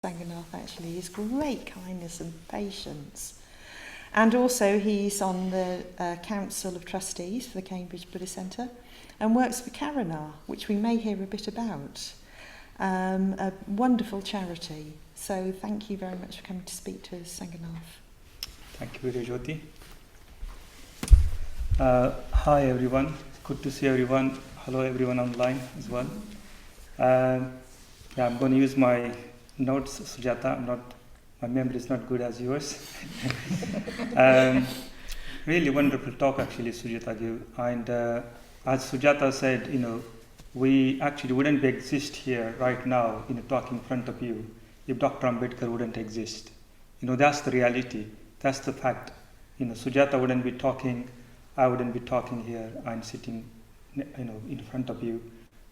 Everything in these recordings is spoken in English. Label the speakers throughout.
Speaker 1: Sanghanath actually, his great kindness and patience. And also he's on the Council of Trustees for the Cambridge Buddhist Centre and works for Karana, which we may hear a bit about. A wonderful charity. So thank you very much for coming to speak to us, Sanghanath.
Speaker 2: Thank you, Jyoti. Hi everyone, good to see everyone. Hello everyone online as well. I'm going to use my notes, Sujata. My memory is not good as yours. Really wonderful talk actually Sujata gave. And as Sujata said, we actually wouldn't exist here right now, talking in front of you if Dr. Ambedkar wouldn't exist. That's the reality. That's the fact. Sujata wouldn't be talking, I wouldn't be talking here. I'm sitting, in front of you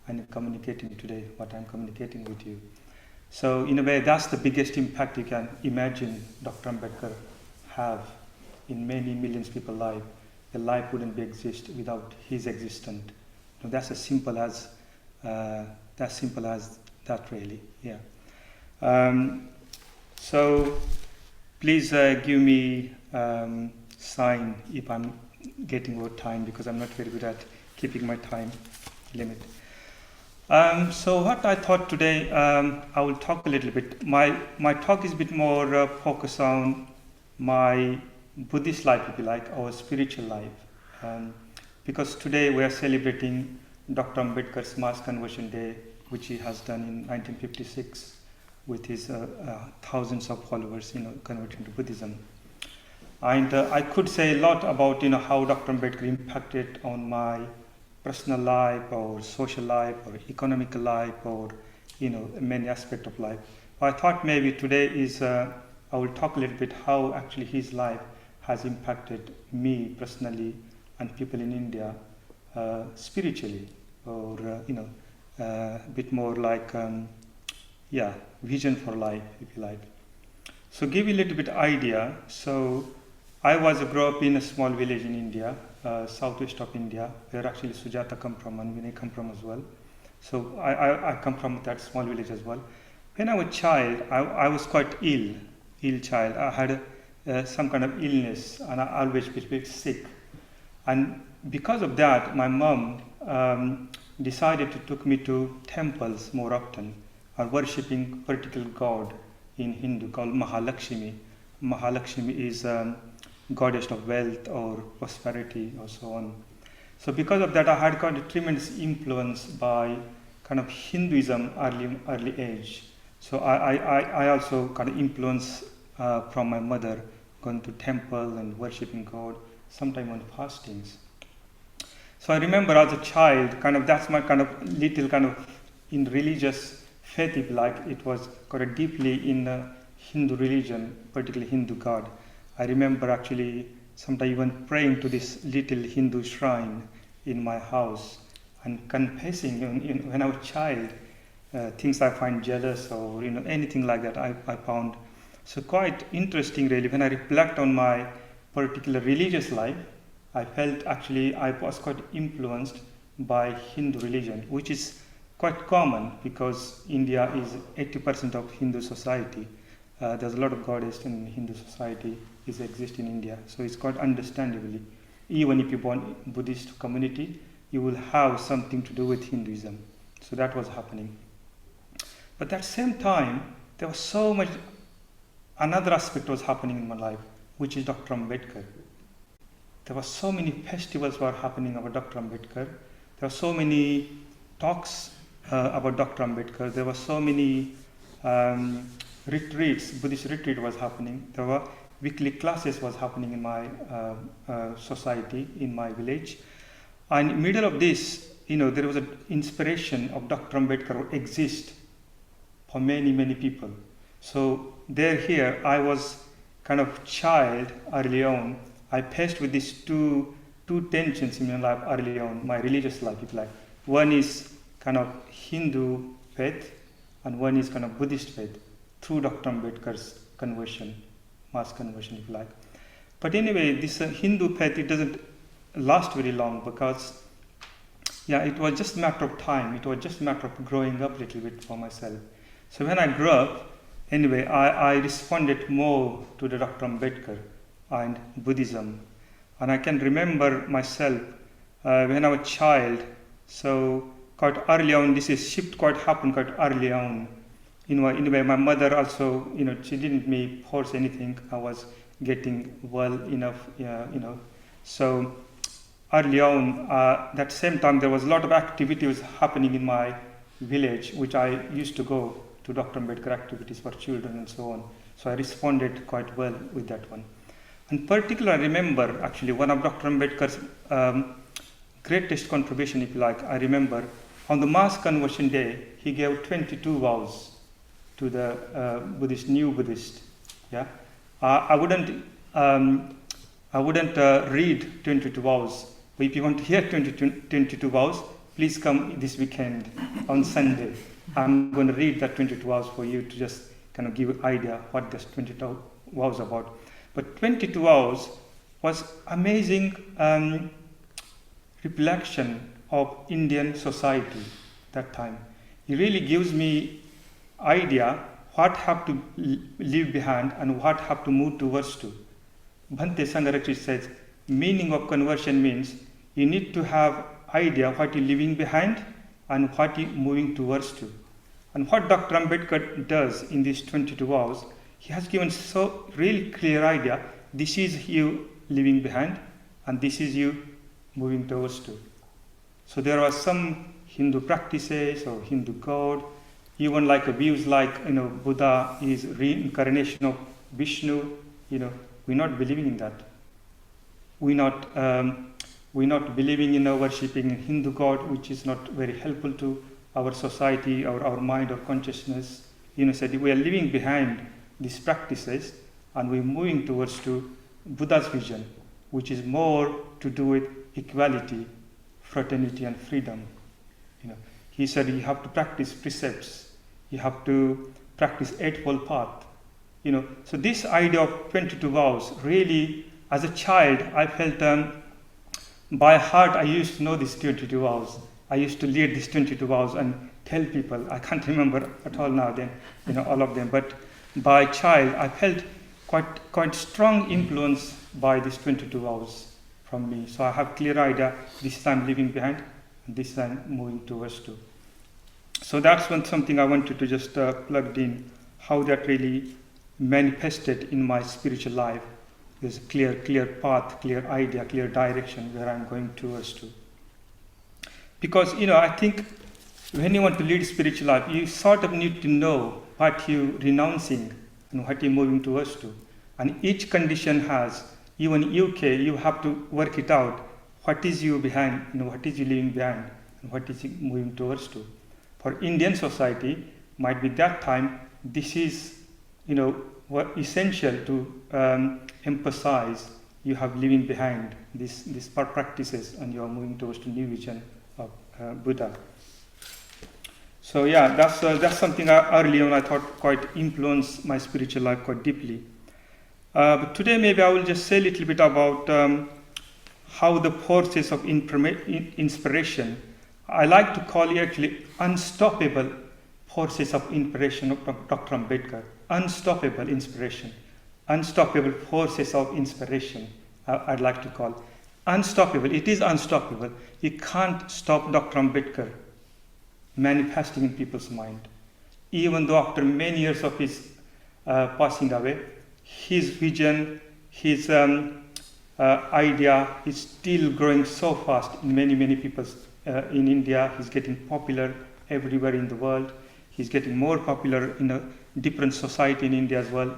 Speaker 2: and communicating today what I'm communicating with you. So in a way, that's the biggest impact you can imagine Dr. Ambedkar have in many millions of people's life. The life wouldn't be exist without his existence. That's as simple as that, really. Yeah. So please give me sign if I'm getting over time, because I'm not very good at keeping my time limit. So what I thought today, I will talk a little bit. My talk is a bit more focused on my Buddhist life, if you like, or spiritual life. Because today we are celebrating Dr. Ambedkar's Mass Conversion Day, which he has done in 1956 with his thousands of followers, converting to Buddhism. And I could say a lot about, how Dr. Ambedkar impacted on my personal life or social life or economic life or, many aspects of life. But I thought maybe today is, I will talk a little bit how actually his life has impacted me personally and people in India spiritually, or, a bit more like, vision for life, if you like. So give you a little bit idea. So I grew up in a small village in India, southwest of India, where actually Sujata come from and Vinay come from as well. So I come from that small village as well. When I was a child, I was quite ill child. I had some kind of illness and I always was a bit sick. And because of that, my mom decided to take me to temples more often, or worshipping particular god in Hindu called Mahalakshmi. Mahalakshmi is goddess of wealth or prosperity or so on. So because of that, I had got a tremendous influence by kind of Hinduism early age. So I also got influence from my mother, going to temple and worshipping God, sometime on fastings. So I remember as a child, that's my little in religious faith, if like, it was quite deeply in the Hindu religion, particularly Hindu God. I remember actually sometimes even praying to this little Hindu shrine in my house and confessing when I was a child, things I find jealous or anything like that I found. So quite interesting really. When I reflect on my particular religious life, I felt actually I was quite influenced by Hindu religion, which is quite common because India is 80% of Hindu society. There's a lot of goddess in Hindu society exist in India, so it's quite understandably. Even if you're born in Buddhist community, you will have something to do with Hinduism. So that was happening. But at the same time, there was so much, another aspect was happening in my life, which is Dr. Ambedkar. There were so many festivals were happening about Dr. Ambedkar. There were so many talks about Dr. Ambedkar. There were so many retreats, Buddhist retreat was happening. There were weekly classes was happening in my society, in my village. And in the middle of this, there was an inspiration of Dr. Ambedkar exist for many, many people. So here, I was kind of child early on. I faced with these two tensions in my life early on, my religious life, if you like. One is kind of Hindu faith, and one is kind of Buddhist faith, through Dr. Ambedkar's conversion, mass conversion, if you like. But anyway, this Hindu faith, it doesn't last very long because, it was just a matter of time. It was just a matter of growing up a little bit for myself. So when I grew up, Anyway, I responded more to the Dr. Ambedkar and Buddhism. And I can remember myself when I was a child, so quite early on, this is shift happened quite early on. Anyway, my mother also, she didn't me force anything. I was getting well enough, So early on, that same time, there was a lot of activities happening in my village, which I used to go to Dr. Ambedkar activities for children and so on. So I responded quite well with that one. In particular, I remember actually one of Dr. Ambedkar's greatest contribution, if you like. I remember on the mass conversion day, he gave 22 vows to the new Buddhist. Yeah, I wouldn't read 22 vows. But if you want to hear 22 vows, please come this weekend on Sunday. I'm going to read that 22 vows for you to just kind of give an idea what this 22 vows about. But 22 vows was amazing reflection of Indian society that time. It really gives me idea what have to leave behind and what have to move towards to. Bhante Sangha says, meaning of conversion means you need to have idea what you're leaving behind and what you're moving towards to. And what Dr. Ambedkar does in these 22 vows, he has given so really clear idea, this is you leaving behind and this is you moving towards to. So there are some Hindu practices or Hindu god, even like views like Buddha is reincarnation of Vishnu. We're not believing in that. We're not believing in worshipping a Hindu god, which is not very helpful to our society or our mind or consciousness. Said we are leaving behind these practices and we're moving towards to Buddha's vision, which is more to do with equality, fraternity, and freedom. He said you have to practice precepts, you have to practice Eightfold Path. So this idea of 22 vows really, as a child, I felt by heart I used to know these 22 vows. I used to lead these 22 vows and tell people. I can't remember at all now then, all of them. But by child, I felt quite strong influence by these 22 vows from me. So I have clear idea, this is I'm leaving behind, and this is I'm moving towards to. So that's something I wanted to just plug in, how that really manifested in my spiritual life. There's a clear path, clear idea, clear direction where I'm going towards to. Because, I think when you want to lead spiritual life, you sort of need to know what you're renouncing and what you're moving towards to. And each condition has, even UK, you have to work it out. What is you behind, what is you leaving behind, and what is you moving towards to. For Indian society, might be that time, this is, what essential to emphasize. You have leaving behind these practices and you are moving towards the new vision of Buddha. So yeah, that's something early on I thought quite influenced my spiritual life quite deeply. But today maybe I will just say a little bit about how the forces of inspiration, I like to call it actually unstoppable forces of inspiration of Dr. Ambedkar. Unstoppable inspiration. Unstoppable forces of inspiration, I'd like to call. Unstoppable, it is unstoppable. You can't stop Dr. Ambedkar manifesting in people's mind. Even though after many years of his passing away, his vision, his idea is still growing so fast in many people's in India. He's getting popular everywhere in the world. He's getting more popular in a different society in India as well,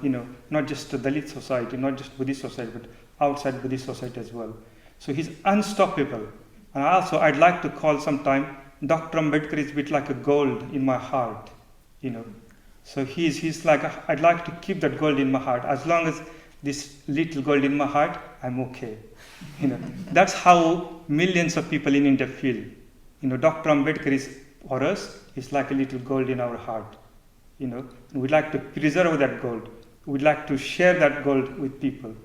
Speaker 2: not just the Dalit society, not just Buddhist society, but outside Buddhist society as well. So he's unstoppable. And also I'd like to call sometime Dr. Ambedkar is a bit like a gold in my heart, So he's like, I'd like to keep that gold in my heart. As long as this little gold in my heart, I'm okay. That's how millions of people in India feel. Dr. Ambedkar is, for us, is like a little gold in our heart. We'd like to preserve that gold. We'd like to share that gold with people.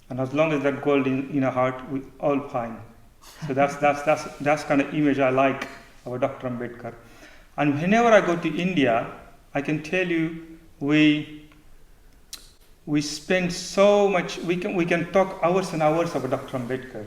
Speaker 2: And as long as that gold in our heart, we all fine. So that's kind of image I like about Dr. Ambedkar. And whenever I go to India, I can tell you we we spend so much, we can talk hours and hours about Dr. Ambedkar.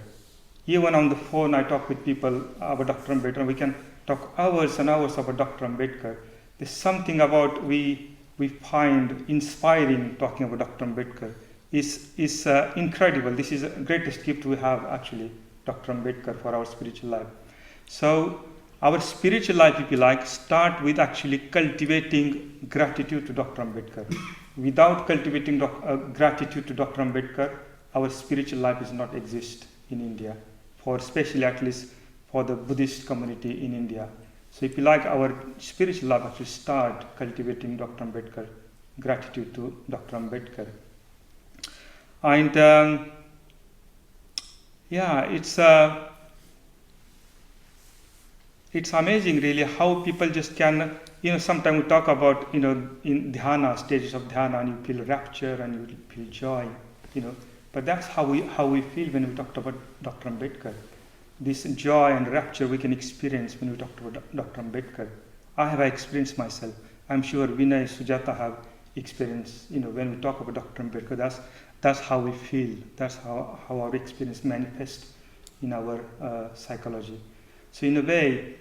Speaker 2: Even on the phone, I talk with people about Dr. Ambedkar. We can talk hours and hours about Dr. Ambedkar. There's something about we find inspiring talking about Dr. Ambedkar. Is incredible. This is the greatest gift we have, actually, Dr. Ambedkar, for our spiritual life. So our spiritual life, if you like, start with actually cultivating gratitude to Dr. Ambedkar. Without cultivating gratitude to Dr. Ambedkar, our spiritual life does not exist in India, for especially at least for the Buddhist community in India. So if you like, our spiritual life actually start cultivating Dr. Ambedkar, gratitude to Dr. Ambedkar. And it's amazing really how people just can, sometimes we talk about, in dhyana, stages of dhyana, and you feel rapture and you feel joy, but that's how we feel when we talked about Dr. Ambedkar. This joy and rapture we can experience when we talk about Dr. Ambedkar. I have experienced myself. I'm sure Vinay, Sujata have experienced, when we talk about Dr. Ambedkar, that's how we feel. That's how our experience manifests in our psychology. So in a way,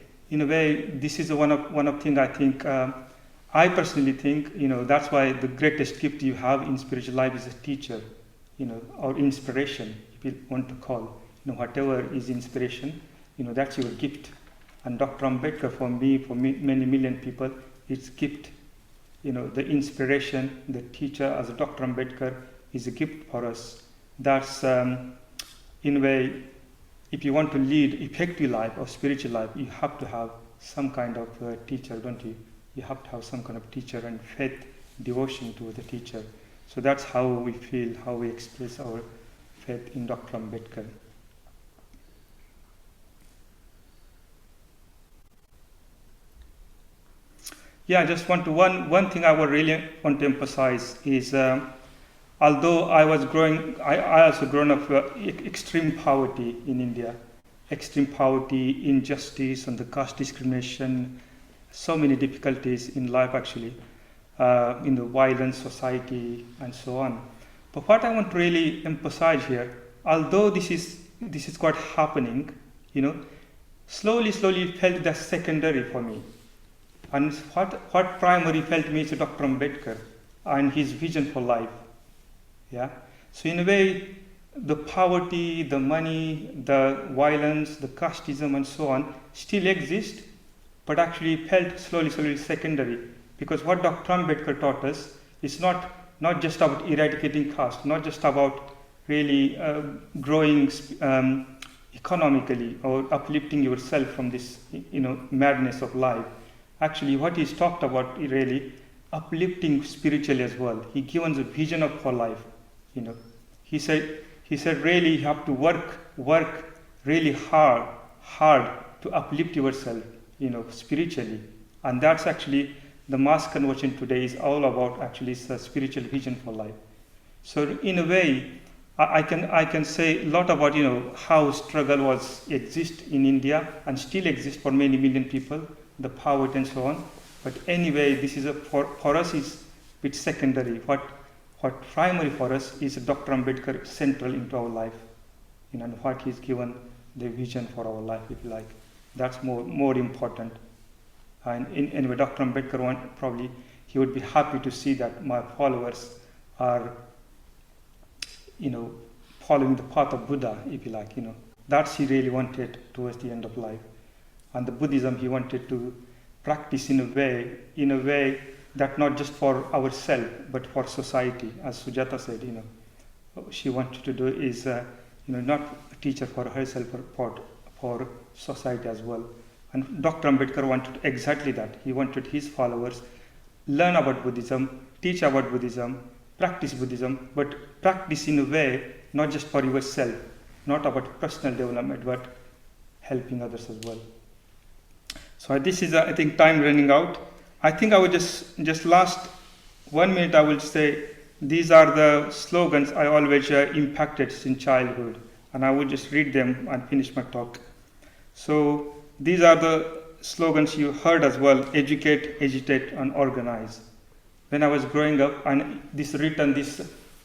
Speaker 2: this is one of things I think, I personally think, that's why the greatest gift you have in spiritual life is a teacher, or inspiration, if you want to call. Whatever is inspiration, that's your gift. And Dr. Ambedkar, for many million people, it's gift. The inspiration, the teacher as a Dr. Ambedkar is a gift for us. That's, in a way, if you want to lead effective life or spiritual life, you have to have some kind of teacher, don't you? You have to have some kind of teacher and faith, devotion to the teacher. So that's how we feel, how we express our faith in Dr. Ambedkar. Yeah, just one thing I would really want to emphasize is, although I also grown up extreme poverty in India, extreme poverty, injustice, and the caste discrimination, so many difficulties in life actually, in the violent society and so on. But what I want to really emphasize here, although this is quite happening, slowly it felt that secondary for me. And what primary felt me is Dr. Ambedkar and his vision for life. Yeah. So in a way, the poverty, the money, the violence, the casteism, and so on still exist, but actually felt slowly secondary. Because what Dr. Ambedkar taught us is not just about eradicating caste, not just about really growing economically or uplifting yourself from this madness of life. Actually, what he's talked about really uplifting spiritually as well. He gives us a vision for life. He said really you have to work really hard to uplift yourself, spiritually. And that's actually the mass conversion today is all about actually a spiritual vision for life. So in a way, I can say a lot about how struggle exist in India and still exists for many million people, the poverty and so on. But anyway, this is for us is a bit secondary. What primary for us is Dr. Ambedkar central into our life, and what he's given the vision for our life, if you like. That's more important. And anyway, Dr. Ambedkar probably he would be happy to see that my followers are, following the path of Buddha, if you like. That's he really wanted towards the end of life. And the Buddhism he wanted to practice in a way that not just for ourselves but for society, as Sujata said. She wanted to do is not a teacher for herself but for society as well. And Dr. Ambedkar wanted exactly that. He wanted his followers learn about Buddhism, teach about Buddhism, practice Buddhism, but practice in a way not just for yourself, not about personal development, but helping others as well. So this is, I think, time running out. I think I would just last 1 minute, I will say these are the slogans I always impacted since childhood. And I will just read them and finish my talk. So these are the slogans you heard as well: educate, agitate, and organize. When I was growing up, and this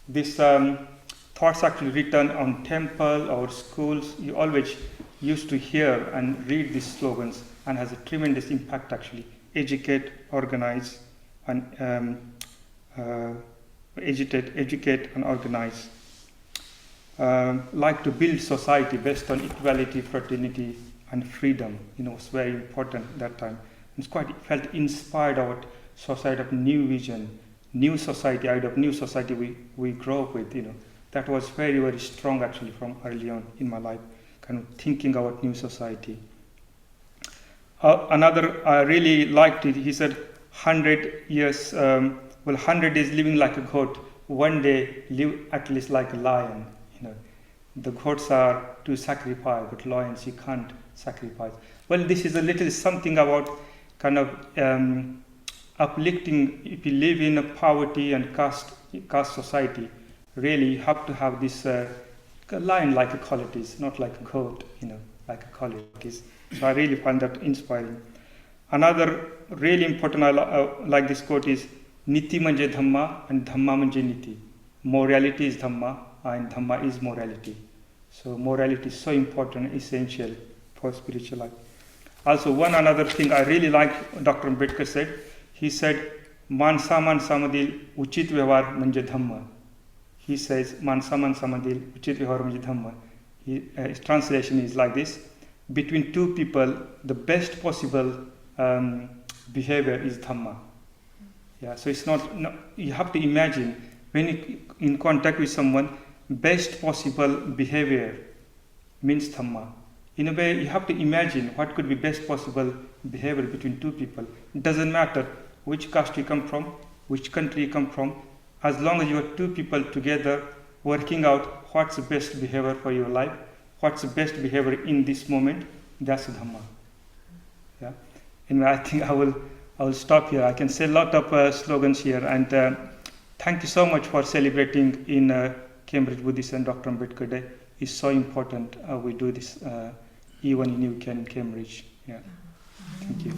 Speaker 2: These thoughts actually written on temple or schools. You always used to hear and read these slogans, and has a tremendous impact actually. Educate, organize, and educate and organize. Like to build society based on equality, fraternity, and freedom. Was very important at that time. It's quite felt inspired about society of new vision, new society. Out of new society we grow up with. That was very, very strong actually from early on in my life, kind of thinking about new society. Another I really liked it. He said, 100 years, 100 days living like a goat, one day live at least like a lion. The goats are to sacrifice, but lions you can't sacrifice. Well, this is a little something about kind of uplifting. If you live in a poverty and caste society, really you have to have this lion-like qualities, not like a goat, like qualities. So I really find that inspiring. Another really important, I like this quote is, Niti manje Dhamma and Dhamma manje Niti. Morality is Dhamma and Dhamma is morality. So morality is so important, essential for spiritual life. Also, one another thing I really like, Dr. Ambedkar said, he said, Mansa Madil Uchit Vyavahar manje Dhamma. He says, Mansa Madil Uchit Vyavahar manje Dhamma. His translation is like this: between two people, the best possible behavior is Dhamma. Yeah, so it's not, you have to imagine, when you in contact with someone, best possible behavior means Dhamma. In a way, you have to imagine what could be best possible behavior between two people. It doesn't matter which caste you come from, which country you come from, as long as you are two people together working out what's the best behavior for your life, what's the best behavior in this moment, that's Dhamma. Yeah. Anyway, I think I will stop here. I can say a lot of slogans here, and thank you so much for celebrating in Cambridge Buddhist and Dr. Ambedkar Day. It's so important we do this even in UK and Cambridge. Yeah. Thank you.